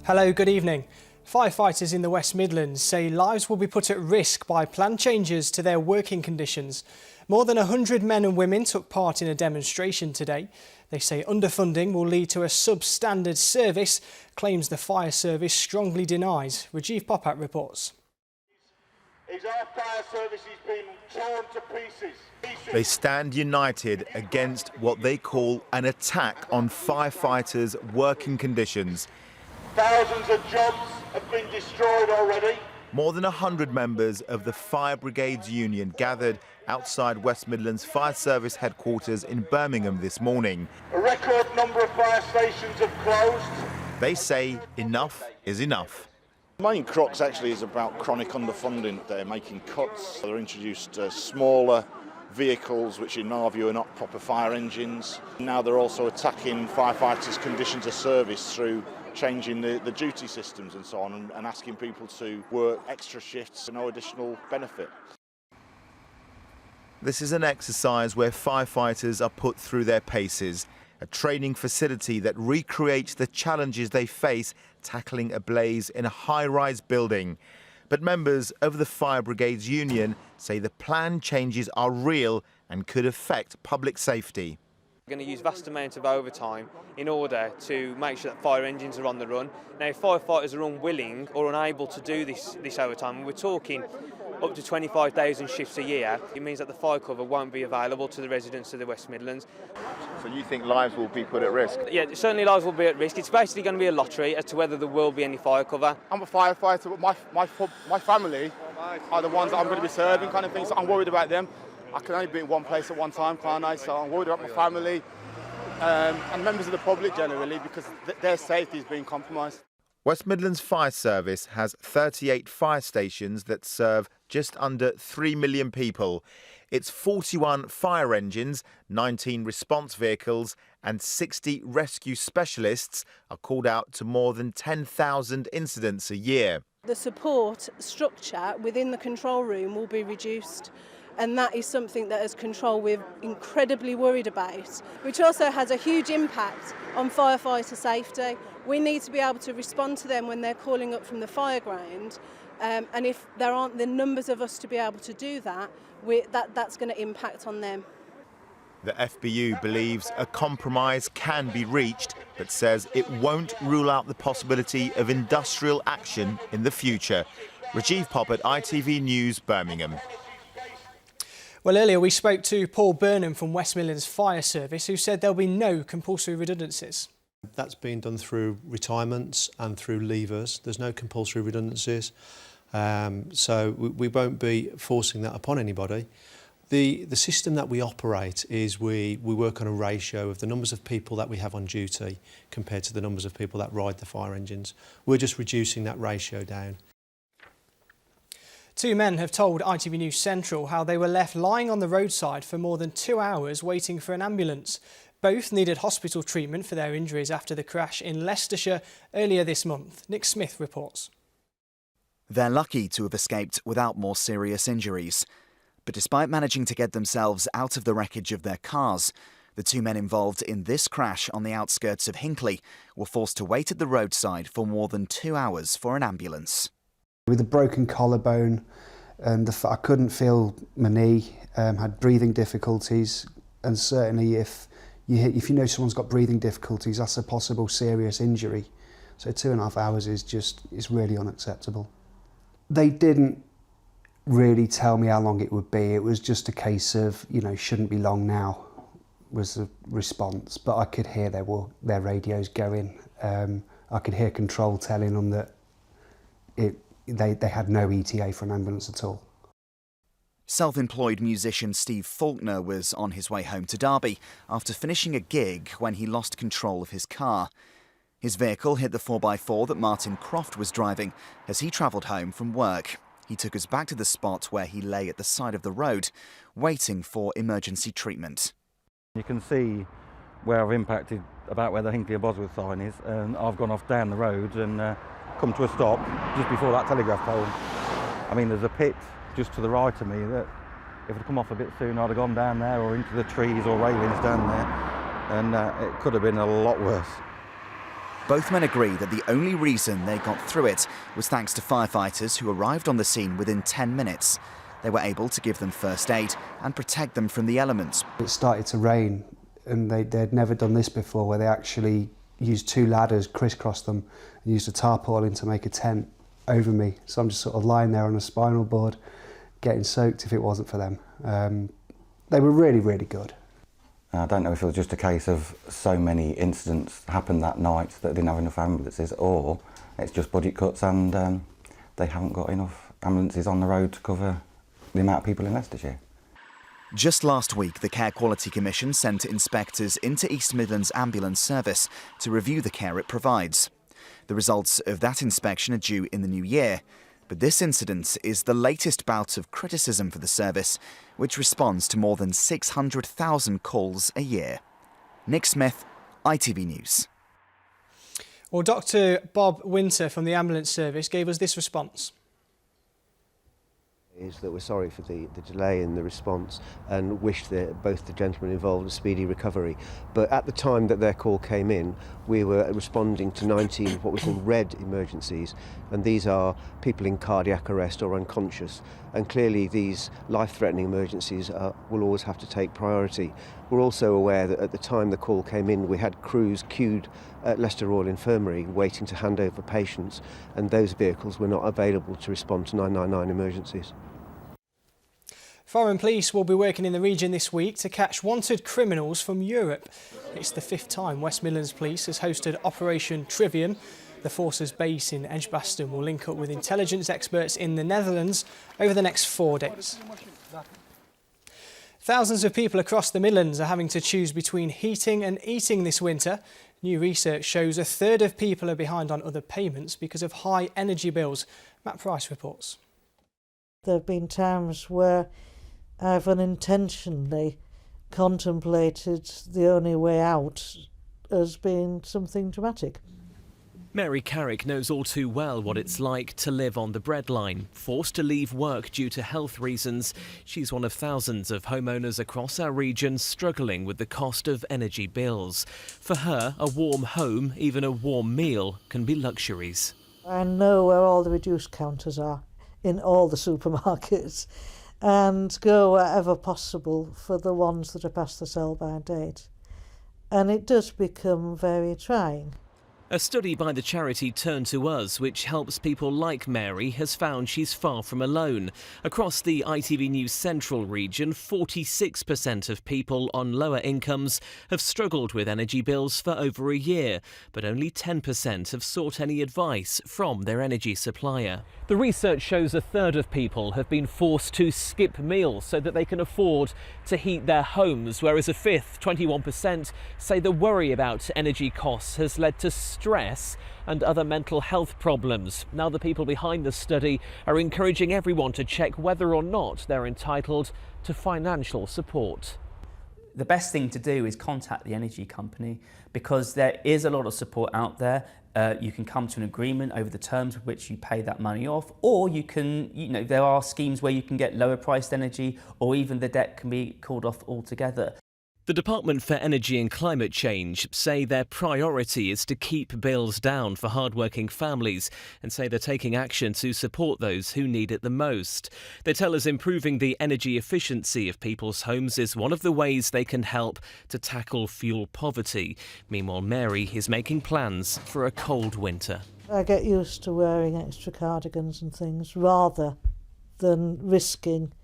Hello, good evening. Firefighters in the West Midlands say lives will be put at risk by planned changes to their working conditions. More than 100 men and women took part in a demonstration today. They say underfunding will lead to a substandard service, claims the fire service strongly denies. Rajiv Popat reports. Our fire service is being torn to pieces. They stand united against what they call an attack on firefighters' working conditions. Thousands of jobs have been destroyed already. More than 100 members of the Fire Brigades Union gathered outside West Midlands Fire Service headquarters in Birmingham this morning. A record number of fire stations have closed. They say enough is enough. The main crux actually is about chronic underfunding. They're making cuts. They're introduced smaller vehicles which in our view are not proper fire engines. Now they're also attacking firefighters' conditions of service through changing the duty systems and so on, and asking people to work extra shifts for no additional benefit. This is an exercise where firefighters are put through their paces, a training facility that recreates the challenges they face tackling a blaze in a high-rise building. But members of the Fire Brigades Union say the planned changes are real and could affect public safety. We're going to use vast amounts of overtime in order to make sure that fire engines are on the run. Now, if firefighters are unwilling or unable to do this overtime, and we're talking up to 25,000 shifts a year, it means that the fire cover won't be available to the residents of the West Midlands. So you think lives will be put at risk? Yeah, certainly lives will be at risk. It's basically going to be a lottery as to whether there will be any fire cover. I'm a firefighter, but my family are the ones that I'm going to be serving, kind of thing, so I'm worried about them. I can only be in one place at one time, can't I? So I'm worried about my family and members of the public generally, because their safety is being compromised. West Midlands Fire Service has 38 fire stations that serve just under 3 million people. It's 41 fire engines, 19 response vehicles and 60 rescue specialists are called out to more than 10,000 incidents a year. The support structure within the control room will be reduced, and that is something that as control we're incredibly worried about, which also has a huge impact on firefighter safety. We need to be able to respond to them when they're calling up from the fire ground, and if there aren't the numbers of us to be able to do that, that's going to impact on them. The FBU believes a compromise can be reached, but says it won't rule out the possibility of industrial action in the future. Rajiv Popat, ITV News, Birmingham. Well, earlier we spoke to Paul Burnham from West Midlands Fire Service, who said there'll be no compulsory redundancies. That's been done through retirements and through leavers. There's no compulsory redundancies, so we won't be forcing that upon anybody. The system that we operate is we work on a ratio of the numbers of people that we have on duty compared to the numbers of people that ride the fire engines. We're just reducing that ratio down. Two men have told ITV News Central how they were left lying on the roadside for more than 2 hours waiting for an ambulance. Both needed hospital treatment for their injuries after the crash in Leicestershire earlier this month. Nick Smith reports. They're lucky to have escaped without more serious injuries. But despite managing to get themselves out of the wreckage of their cars, the two men involved in this crash on the outskirts of Hinckley were forced to wait at the roadside for more than 2 hours for an ambulance. With a broken collarbone, I couldn't feel my knee, had breathing difficulties, and certainly if you know someone's got breathing difficulties, that's a possible serious injury. So 2.5 hours is really unacceptable. They didn't really tell me how long it would be. It was just a case of, shouldn't be long now, was the response. But I could hear their radios going. I could hear control telling them that they had no ETA for an ambulance at all. Self-employed musician Steve Faulkner was on his way home to Derby after finishing a gig when he lost control of his car. His vehicle hit the 4x4 that Martin Croft was driving as he travelled home from work. He took us back to the spot where he lay at the side of the road, waiting for emergency treatment. You can see where I've impacted about where the Hinckley and Bosworth sign is, and I've gone off down the road and come to a stop just before that telegraph pole. I mean, there's a pit just to the right of me that if I'd come off a bit sooner I'd have gone down there or into the trees or railings down there, and it could have been a lot worse. Both men agree that the only reason they got through it was thanks to firefighters who arrived on the scene within 10 minutes. They were able to give them first aid and protect them from the elements. It started to rain and they'd never done this before, where they actually used 2 ladders, crisscrossed them, and used a tarpaulin to make a tent over me. So I'm just sort of lying there on a spinal board, getting soaked if it wasn't for them. They were really, really good. I don't know if it was just a case of so many incidents happened that night that they didn't have enough ambulances, or it's just budget cuts and they haven't got enough ambulances on the road to cover the amount of people in Leicestershire. Just last week, the Care Quality Commission sent inspectors into East Midlands ambulance service to review the care it provides. The results of that inspection are due in the new year, but this incident is the latest bout of criticism for the service, which responds to more than 600,000 calls a year. Nick Smith, ITV News. Well, Dr. Bob Winter from the ambulance service gave us this response. Is that we're sorry for the delay in the response and wish both the gentlemen involved a speedy recovery. But at the time that their call came in, we were responding to 19 what we call red emergencies, and these are people in cardiac arrest or unconscious. And clearly these life-threatening emergencies will always have to take priority. We're also aware that at the time the call came in, we had crews queued at Leicester Royal Infirmary waiting to hand over patients, and those vehicles were not available to respond to 999 emergencies. Foreign police will be working in the region this week to catch wanted criminals from Europe. It's the 5th time West Midlands Police has hosted Operation Trivium. The force's base in Edgbaston will link up with intelligence experts in the Netherlands over the next 4 days. Thousands of people across the Midlands are having to choose between heating and eating this winter. New research shows a third of people are behind on other payments because of high energy bills. Matt Price reports. There have been times where I've unintentionally contemplated the only way out as being something dramatic. Mary Carrick knows all too well what it's like to live on the breadline. Forced to leave work due to health reasons, she's one of thousands of homeowners across our region struggling with the cost of energy bills. For her, a warm home, even a warm meal, can be luxuries. I know where all the reduce counters are in all the supermarkets, and go wherever possible for the ones that are past the sell-by date. And it does become very trying. A study by the charity Turn to Us, which helps people like Mary, has found she's far from alone. Across the ITV News Central region, 46% of people on lower incomes have struggled with energy bills for over a year, but only 10% have sought any advice from their energy supplier. The research shows a third of people have been forced to skip meals so that they can afford to heat their homes, whereas a fifth, 21%, say the worry about energy costs has led to stress and other mental health problems. Now the people behind the study are encouraging everyone to check whether or not they're entitled to financial support. The best thing to do is contact the energy company, because there is a lot of support out there. You can come to an agreement over the terms of which you pay that money off, or you can, there are schemes where you can get lower priced energy, or even the debt can be called off altogether. The Department for Energy and Climate Change say their priority is to keep bills down for hardworking families, and say they're taking action to support those who need it the most. They tell us improving the energy efficiency of people's homes is one of the ways they can help to tackle fuel poverty. Meanwhile, Mary is making plans for a cold winter. I get used to wearing extra cardigans and things rather than risking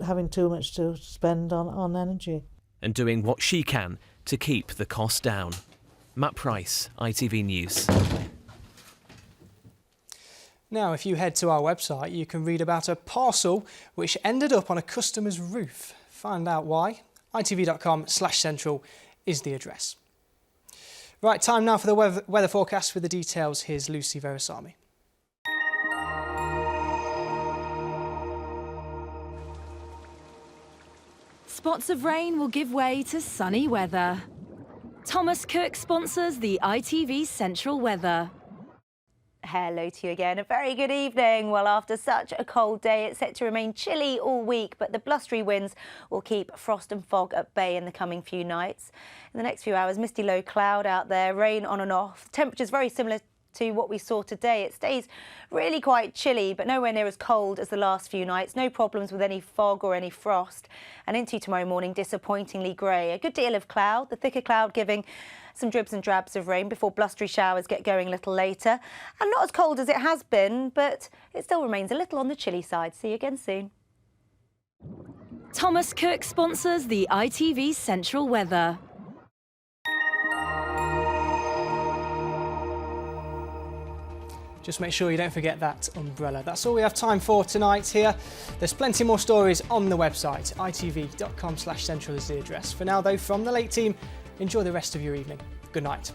having too much to spend on energy. And doing what she can to keep the cost down. Matt Price, ITV News. Now, if you head to our website, you can read about a parcel which ended up on a customer's roof. Find out why. itv.com/central is the address. Right, time now for the weather forecast with the details. Here's Lucy Verasamy. Spots of rain will give way to sunny weather. Thomas Cook sponsors the ITV Central Weather. Hello to you again. A very good evening. Well, after such a cold day, it's set to remain chilly all week, but the blustery winds will keep frost and fog at bay in the coming few nights. In the next few hours, misty low cloud out there, rain on and off. Temperatures very similar to what we saw today. It stays really quite chilly, but nowhere near as cold as the last few nights. No problems with any fog or any frost. And into tomorrow morning, disappointingly grey. A good deal of cloud, the thicker cloud giving some dribs and drabs of rain before blustery showers get going a little later. And not as cold as it has been, but it still remains a little on the chilly side. See you again soon. Thomas Cook sponsors the ITV Central Weather. Just make sure you don't forget that umbrella. That's all we have time for tonight here. There's plenty more stories on the website. itv.com/central is the address. For now though, from the late team, enjoy the rest of your evening. Good night.